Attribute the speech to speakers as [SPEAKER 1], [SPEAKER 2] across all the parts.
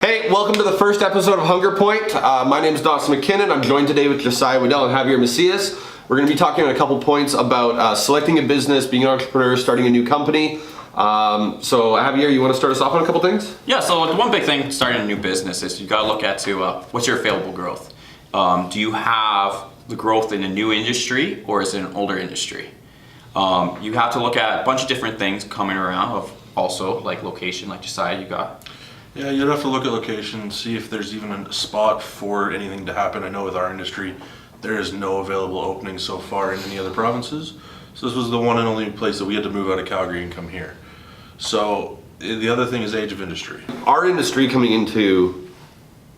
[SPEAKER 1] Hey, welcome to the first episode of Hunger Point. My name is Dawson McKinnon. I'm joined today with Josiah Waddell and Javier Macias. We're going to be talking on a couple points about selecting a business, being an entrepreneur, starting a new company. So Javier, you want to start us off on a couple things?
[SPEAKER 2] Yeah, so the one big thing starting a new business is you got to look at what's your available growth. Do you have the growth in a new industry or is it an older industry? You have to look at a bunch of different things coming around of also like location, like Josiah, you got.
[SPEAKER 3] Yeah, you'd have to look at location, see if there's even a spot for anything to happen. I know with our industry, there is no available openings so far in any other provinces. So this was the one and only place that we had to move out of Calgary and come here. So the other thing is age of industry.
[SPEAKER 1] Our industry coming into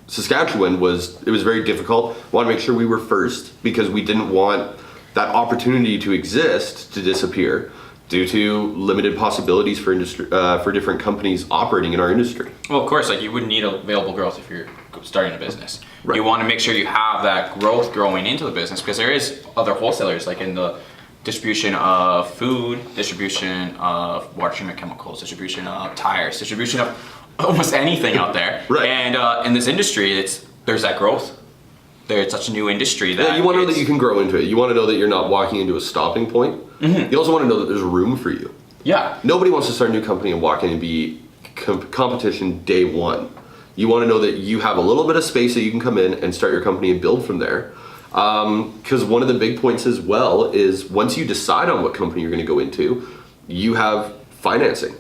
[SPEAKER 1] Saskatchewan was very difficult. We wanted to make sure we were first because we didn't want that opportunity to exist to disappear due to limited possibilities for industry for different companies operating in our industry.
[SPEAKER 2] Well, of course, like you wouldn't need available growth if you're starting a business.
[SPEAKER 1] Right.
[SPEAKER 2] You want to make sure you have that growth growing into the business because there is other wholesalers like in the distribution of food, distribution of water treatment chemicals, distribution of tires, distribution of almost anything out there.
[SPEAKER 1] Right.
[SPEAKER 2] And in this industry, there's that growth. There's such a new industry that
[SPEAKER 1] You want to know that you can grow into it. You want to know that you're not walking into a stopping point. Mm-hmm. You also want to know that there's room for you.
[SPEAKER 2] Yeah.
[SPEAKER 1] Nobody wants to start a new company and walk in and be competition day one. You want to know that you have a little bit of space that you can come in and start your company and build from there. Because one of the big points as well is once you decide on what company you're going to go into, you have financing.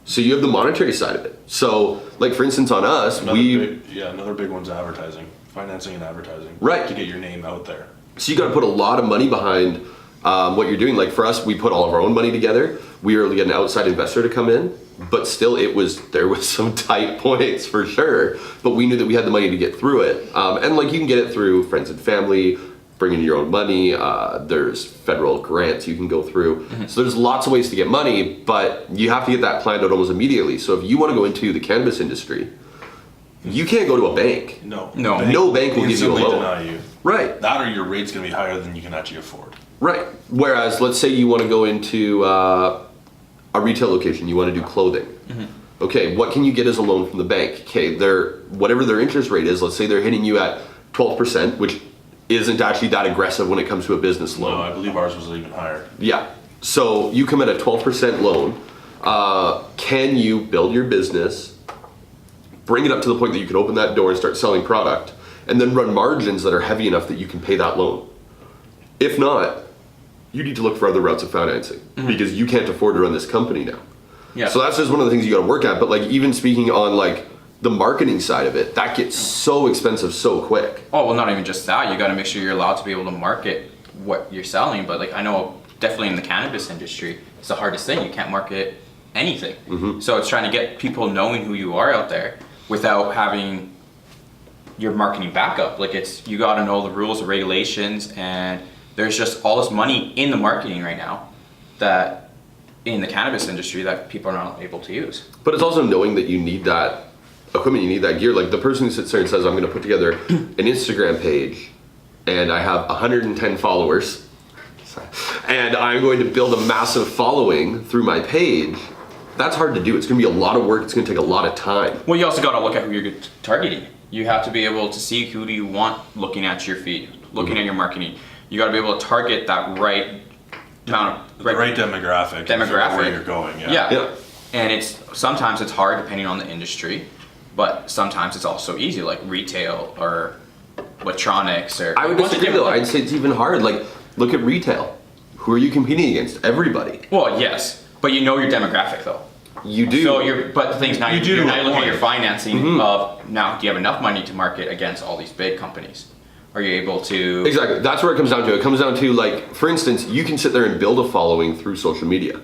[SPEAKER 1] So you have the monetary side of it. So like for instance on us,
[SPEAKER 3] another big one's advertising. Financing and advertising.
[SPEAKER 1] Right.
[SPEAKER 3] To get your name out there.
[SPEAKER 1] So you got to put a lot of money behind what you're doing. Like for us, we put all of our own money together. We were able to get an outside investor to come in, but still there was some tight points for sure. But we knew that we had the money to get through it. And like you can get it through friends and family, bring in your own money. There's federal grants you can go through. Mm-hmm. So there's lots of ways to get money, but you have to get that planned out almost immediately. So if you want to go into the cannabis industry, you can't go to a bank.
[SPEAKER 3] No
[SPEAKER 1] bank will give you a loan.
[SPEAKER 3] Deny you.
[SPEAKER 1] Right.
[SPEAKER 3] That or your rate's going to be higher than you can actually afford.
[SPEAKER 1] Right. Whereas, let's say you want to go into a retail location, you want to do clothing. Mm-hmm. Okay, what can you get as a loan from the bank? Okay, whatever their interest rate is, let's say they're hitting you at 12%, which isn't actually that aggressive when it comes to a business loan.
[SPEAKER 3] No, I believe ours was even higher.
[SPEAKER 1] Yeah. So you come at a 12% loan. Can you build your business, bring it up to the point that you can open that door and start selling product, and then run margins that are heavy enough that you can pay that loan? If not, you need to look for other routes of financing because you can't afford to run this company now.
[SPEAKER 2] Yeah.
[SPEAKER 1] So that's just one of the things you got to work at. But like even speaking on like the marketing side of it, that gets so expensive so quick.
[SPEAKER 2] Oh, well, not even just that. You got to make sure you're allowed to be able to market what you're selling. But like I know definitely in the cannabis industry, it's the hardest thing. You can't market anything. Mm-hmm. So it's trying to get people knowing who you are out there without having your marketing backup. Like you got to know the rules and regulations, and there's just all this money in the marketing right now that in the cannabis industry that people are not able to use.
[SPEAKER 1] But it's also knowing that you need that equipment, you need that gear. Like the person who sits there and says, I'm going to put together an Instagram page and I have 110 followers and I'm going to build a massive following through my page. That's hard to do. It's going to be a lot of work. It's going to take a lot of time.
[SPEAKER 2] Well, you also got to look at who you're targeting. You have to be able to see who do you want looking at your feed, looking at your marketing. You got to be able to target that right amount of
[SPEAKER 3] right demographic. Where you're going.
[SPEAKER 2] Yeah. And sometimes it's hard depending on the industry, but sometimes it's also easy, like retail or electronics or.
[SPEAKER 1] I would disagree though. I'd say it's even hard. Like look at retail. Who are you competing against? Everybody.
[SPEAKER 2] Well, yes, but you know your demographic though.
[SPEAKER 1] You do.
[SPEAKER 2] So but the thing is now you're now looking at your financing of now do you have enough money to market against all these big companies? Are you able to?
[SPEAKER 1] Exactly. That's where it comes down to. It comes down to like, for instance, you can sit there and build a following through social media.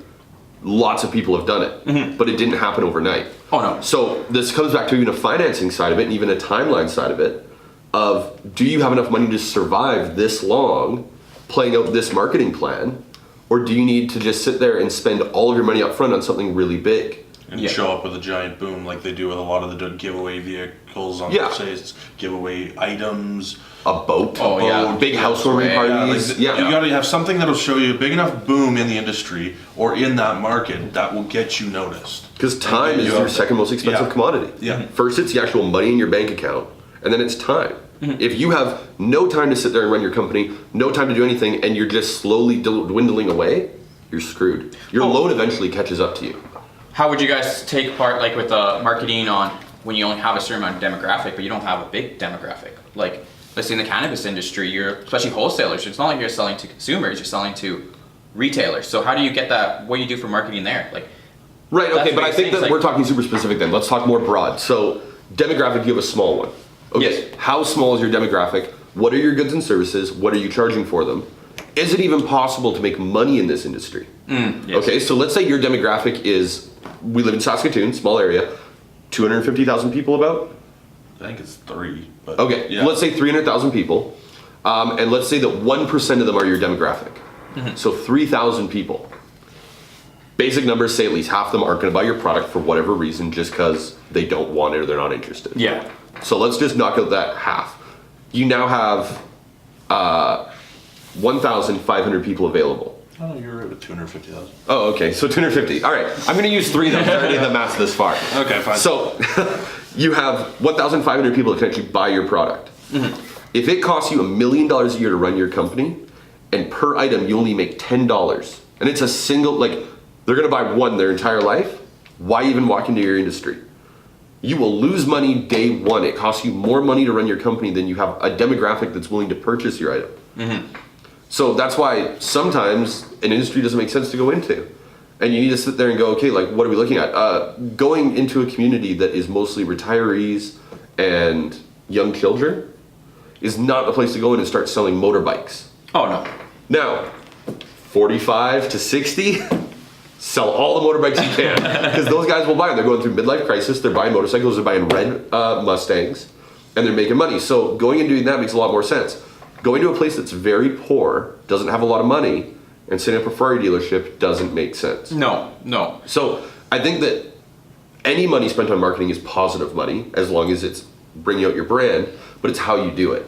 [SPEAKER 1] Lots of people have done it, but it didn't happen overnight.
[SPEAKER 2] Oh no.
[SPEAKER 1] So this comes back to even a financing side of it and even a timeline side of it of do you have enough money to survive this long playing out this marketing plan, or do you need to just sit there and spend all of your money up front on something really big?
[SPEAKER 3] and
[SPEAKER 2] Yeah.
[SPEAKER 3] show up with a giant boom like they do with a lot of the giveaway vehicles on
[SPEAKER 1] Yeah.
[SPEAKER 3] say it's giveaway items.
[SPEAKER 1] A boat.
[SPEAKER 2] Oh, yeah.
[SPEAKER 1] Big housewarming
[SPEAKER 2] Yeah,
[SPEAKER 1] parties. Yeah.
[SPEAKER 3] You got to have something that'll show you a big enough boom in the industry or in that market that will get you noticed.
[SPEAKER 1] Because time is
[SPEAKER 3] You
[SPEAKER 1] your
[SPEAKER 3] have-
[SPEAKER 1] second most expensive
[SPEAKER 3] Yeah.
[SPEAKER 1] commodity.
[SPEAKER 3] Yeah.
[SPEAKER 1] First, it's the actual money in your bank account, and then it's time. If you have no time to sit there and run your company, no time to do anything, and you're just slowly dwindling away, you're screwed. Your load eventually catches up to you.
[SPEAKER 2] How would you guys take part, like with marketing on when you only have a certain amount of demographic, but you don't have a big demographic? Like, let's say in the cannabis industry, especially wholesalers. It's not like you're selling to consumers; you're selling to retailers. So how do you get that? What do you do for marketing there? Like,
[SPEAKER 1] Right,
[SPEAKER 2] That's
[SPEAKER 1] okay,
[SPEAKER 2] the
[SPEAKER 1] but I
[SPEAKER 2] biggest
[SPEAKER 1] think
[SPEAKER 2] thing,
[SPEAKER 1] that
[SPEAKER 2] it's like-
[SPEAKER 1] we're talking super specific then. Let's talk more broad. So, demographic, you have a small one. Okay,
[SPEAKER 2] Yes.
[SPEAKER 1] how small is your demographic? What are your goods and services? What are you charging for them? Is it even possible to make money in this industry?
[SPEAKER 2] yes.
[SPEAKER 1] Okay, so let's say your demographic is, we live in Saskatoon, small area, 250,000 people about?
[SPEAKER 3] I think it's 3. But
[SPEAKER 1] Okay,
[SPEAKER 3] yeah.
[SPEAKER 1] let's say 300,000 people, and let's say that 1% of them are your demographic. So 3,000 people. Basic numbers say at least half of them aren't going to buy your product for whatever reason, just because they don't want it or they're not interested.
[SPEAKER 2] Yeah.
[SPEAKER 1] So let's just knock out that half. You now have 1,500 people available.
[SPEAKER 3] Oh, you're right with 250,000.
[SPEAKER 1] Oh, okay, so 250. All right, I'm going to use 3 though, 'cause I already did the math this far.
[SPEAKER 3] Okay, fine.
[SPEAKER 1] So you have 1,500 people that can actually buy your product. If it costs you $1 million a year to run your company, and per item you only make $10, and it's a single, like, they're gonna buy one their entire life, why even walk into your industry? You will lose money day one. It costs you more money to run your company than you have a demographic that's willing to purchase your item. So that's why sometimes an industry doesn't make sense to go into. And you need to sit there and go, okay, like, what are we looking at? Going into a community that is mostly retirees and young children is not the place to go in and start selling motorbikes.
[SPEAKER 2] Oh no.
[SPEAKER 1] Now, 45 to 60, sell all the motorbikes you can, because those guys will buy them. They're going through midlife crisis, they're buying motorcycles, they're buying red Mustangs, and they're making money. So going and doing that makes a lot more sense. Going to a place that's very poor, doesn't have a lot of money, and setting up a Ferrari dealership doesn't make sense.
[SPEAKER 2] No. No.
[SPEAKER 1] So I think that any money spent on marketing is positive money, as long as it's bringing out your brand, but it's how you do it.